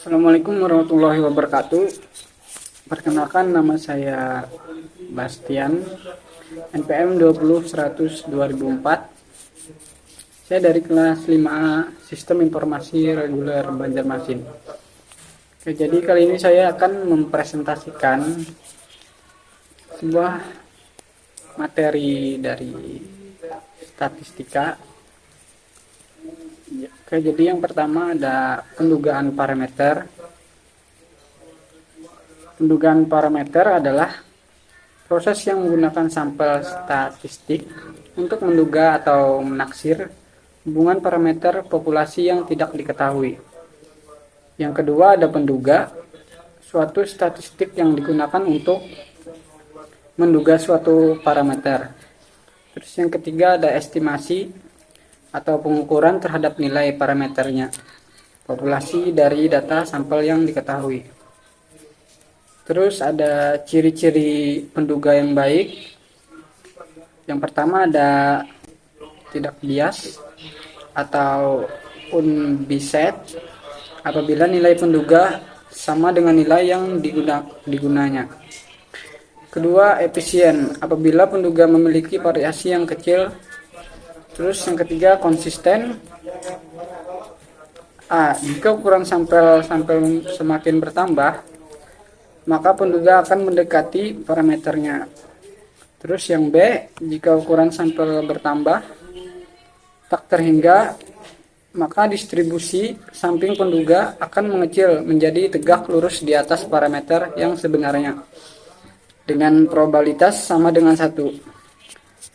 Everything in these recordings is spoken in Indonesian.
Assalamualaikum warahmatullahi wabarakatuh. Perkenalkan, nama saya Bastian, NPM 20100 2004. Saya dari kelas 5A Sistem Informasi Reguler Banjarmasin. Oke, jadi kali ini saya akan mempresentasikan sebuah materi dari statistika. Oke, jadi yang pertama ada pendugaan parameter. Pendugaan parameter adalah proses yang menggunakan sampel statistik untuk menduga atau menaksir hubungan parameter populasi yang tidak diketahui. Yang kedua ada penduga, suatu statistik yang digunakan untuk menduga suatu parameter. Terus yang ketiga ada estimasi atau pengukuran terhadap nilai parameternya, populasi dari data sampel yang diketahui. Terus ada ciri-ciri penduga yang baik. Yang pertama ada tidak bias atau unbiased apabila nilai penduga sama dengan nilai yang digunanya. Kedua, efisien apabila penduga memiliki variasi yang kecil. Terus yang ketiga, konsisten. Jika ukuran sampel semakin bertambah, maka penduga akan mendekati parameternya. Terus yang B, jika ukuran sampel bertambah tak terhingga, maka distribusi samping penduga akan mengecil menjadi tegak lurus di atas parameter yang sebenarnya dengan probabilitas sama dengan 1.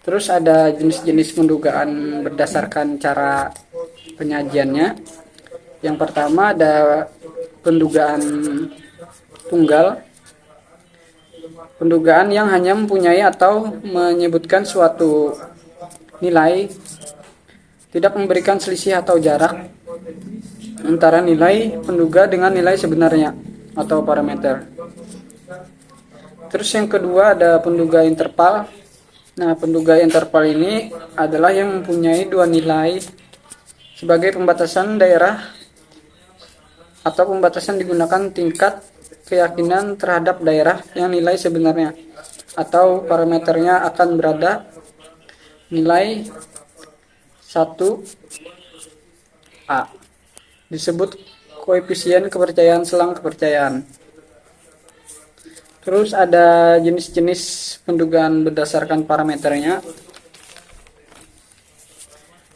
Terus ada jenis-jenis pendugaan berdasarkan cara penyajiannya. Yang pertama ada pendugaan tunggal. Pendugaan yang hanya mempunyai atau menyebutkan suatu nilai, tidak memberikan selisih atau jarak antara nilai penduga dengan nilai sebenarnya atau parameter. Terus yang kedua ada penduga interval. Nah, penduga interval ini adalah yang mempunyai dua nilai sebagai pembatasan daerah atau pembatasan digunakan tingkat keyakinan terhadap daerah yang nilai sebenarnya atau parameternya akan berada nilai 1A. Disebut koefisien kepercayaan selang kepercayaan. Terus ada jenis-jenis pendugaan berdasarkan parameternya.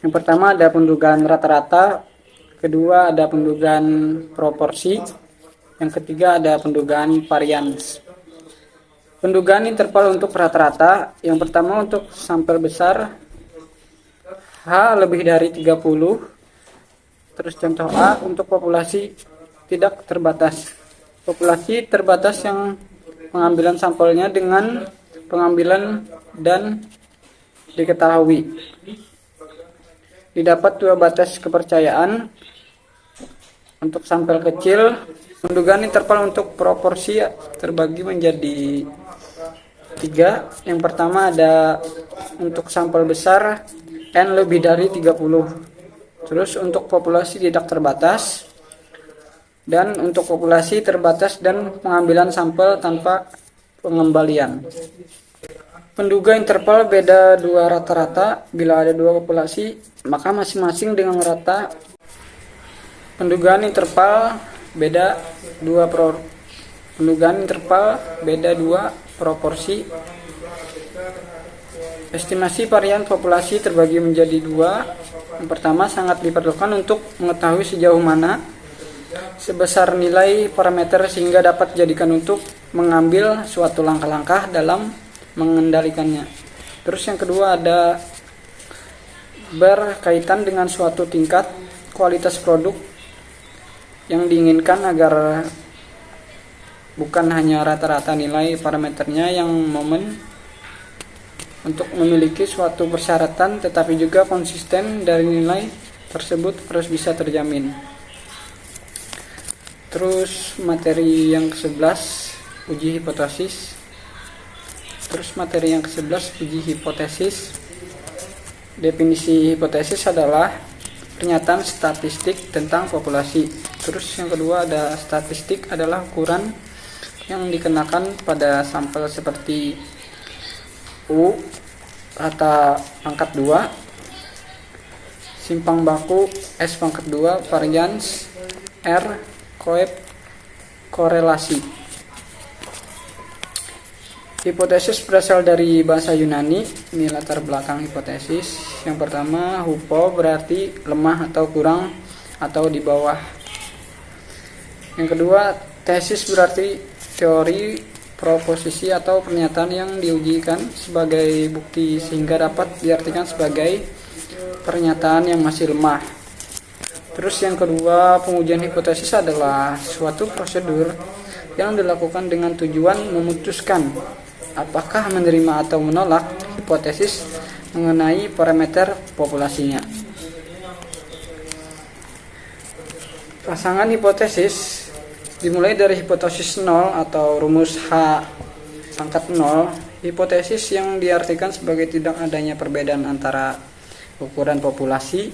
Yang pertama ada pendugaan rata-rata, kedua ada pendugaan proporsi, yang ketiga ada pendugaan varians. Pendugaan interval untuk rata-rata, yang pertama untuk sampel besar H lebih dari 30. Terus contoh A untuk populasi tidak terbatas. Populasi terbatas yang pengambilan sampelnya dengan pengambilan dan diketahui. Didapat dua batas kepercayaan untuk sampel kecil. Pendugaan interval untuk proporsi terbagi menjadi 3. Yang pertama ada untuk sampel besar N lebih dari 30. Terus untuk populasi tidak terbatas, dan untuk populasi terbatas dan pengambilan sampel tanpa pengembalian. Penduga interval beda dua rata-rata. Bila ada dua populasi, maka masing-masing dengan rata. Pendugaan interval beda dua proporsi. Estimasi varian populasi terbagi menjadi 2. Yang pertama sangat diperlukan untuk mengetahui sejauh mana sebesar nilai parameter sehingga dapat dijadikan untuk mengambil suatu langkah-langkah dalam mengendalikannya. Terus yang kedua ada berkaitan dengan suatu tingkat kualitas produk yang diinginkan agar bukan hanya rata-rata nilai parameternya yang momen untuk memiliki suatu persyaratan, tetapi juga konsisten dari nilai tersebut harus bisa terjamin. Terus materi yang ke-11 uji hipotesis. Uji hipotesis. Definisi hipotesis adalah pernyataan statistik tentang populasi. Terus yang kedua ada statistik, adalah ukuran yang dikenakan pada sampel seperti U, rata pangkat 2, simpang baku, S pangkat 2, varians, R, korelasi. Hipotesis berasal dari bahasa Yunani. Ini latar belakang hipotesis. Yang pertama, hupo berarti lemah atau kurang atau di bawah. Yang kedua, tesis berarti teori, proposisi atau pernyataan yang diujikan sebagai bukti sehingga dapat diartikan sebagai pernyataan yang masih lemah. Terus yang kedua, pengujian hipotesis adalah suatu prosedur yang dilakukan dengan tujuan memutuskan apakah menerima atau menolak hipotesis mengenai parameter populasinya. Pasangan hipotesis dimulai dari hipotesis 0 atau rumus H pangkat 0, hipotesis yang diartikan sebagai tidak adanya perbedaan antara ukuran populasi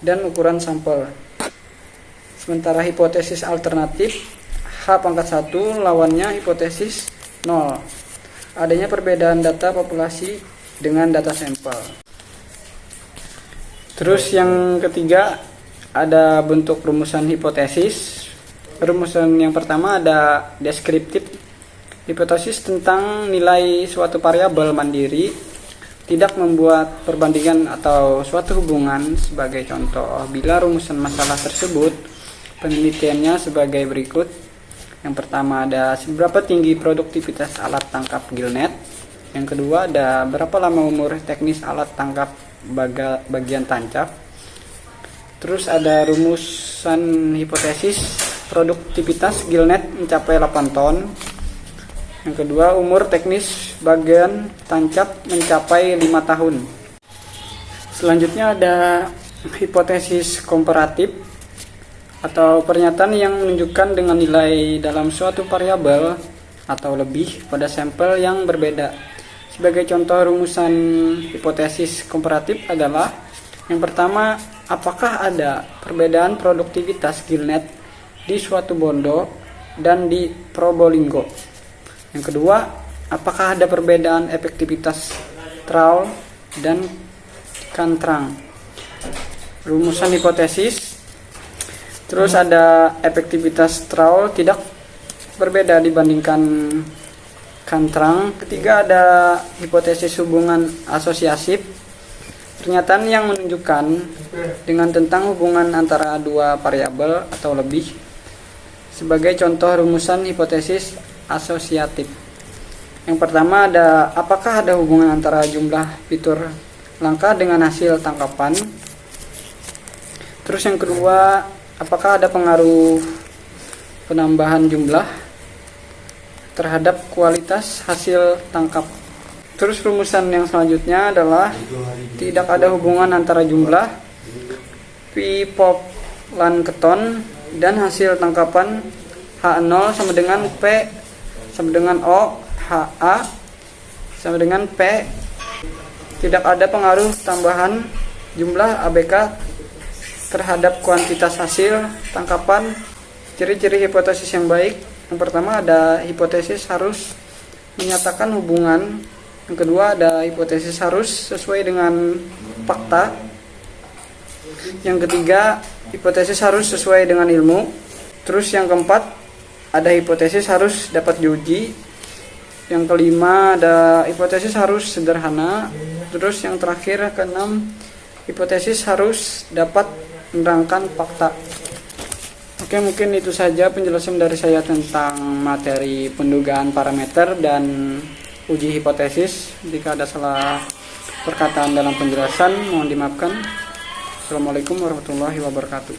dan ukuran sampel. Sementara hipotesis alternatif H pangkat 1 lawannya hipotesis 0, adanya perbedaan data populasi dengan data sampel. Terus yang ketiga ada bentuk rumusan hipotesis. Rumusan yang pertama ada deskriptif. Hipotesis tentang nilai suatu variabel mandiri tidak membuat perbandingan atau suatu hubungan. Sebagai contoh, bila rumusan masalah tersebut penelitiannya sebagai berikut. Yang pertama ada seberapa tinggi produktivitas alat tangkap gillnet. Yang kedua ada berapa lama umur teknis alat tangkap bagian tancap. Terus ada rumusan hipotesis produktivitas gillnet mencapai 8 ton. Yang kedua, umur teknis bagian tancap mencapai 5 tahun. Selanjutnya ada hipotesis komparatif atau pernyataan yang menunjukkan dengan nilai dalam suatu variabel atau lebih pada sampel yang berbeda. Sebagai contoh rumusan hipotesis komparatif adalah yang pertama, apakah ada perbedaan produktivitas gillnet di suatu bondo dan di Probolinggo. Yang kedua, apakah ada perbedaan efektivitas trawl dan cantrang. Rumusan hipotesis. Terus ada efektivitas trawl tidak berbeda dibandingkan cantrang. Ketiga ada hipotesis hubungan asosiatif. Pernyataan yang menunjukkan dengan tentang hubungan antara dua variabel atau lebih. Sebagai contoh rumusan hipotesis asosiatif. Yang pertama ada apakah ada hubungan antara jumlah fitur langka dengan hasil tangkapan. Terus yang kedua, apakah ada pengaruh penambahan jumlah terhadap kualitas hasil tangkap. Terus rumusan yang selanjutnya adalah tidak ada hubungan antara jumlah pipoplan keton dan hasil tangkapan H0 sama dengan P sama dengan O, HA sama dengan P. Tidak ada pengaruh tambahan jumlah ABK terhadap kuantitas hasil tangkapan. Ciri-ciri hipotesis yang baik. Yang pertama ada hipotesis harus menyatakan hubungan. Yang kedua ada hipotesis harus sesuai dengan fakta. Yang ketiga, hipotesis harus sesuai dengan ilmu. Terus yang keempat, ada hipotesis harus dapat diuji. Yang kelima, ada hipotesis harus sederhana. Terus yang terakhir, keenam, hipotesis harus dapat menerangkan fakta. Oke, mungkin itu saja penjelasan dari saya tentang materi pendugaan parameter dan uji hipotesis. Jika ada salah perkataan dalam penjelasan, mohon dimaafkan. Assalamualaikum warahmatullahi wabarakatuh.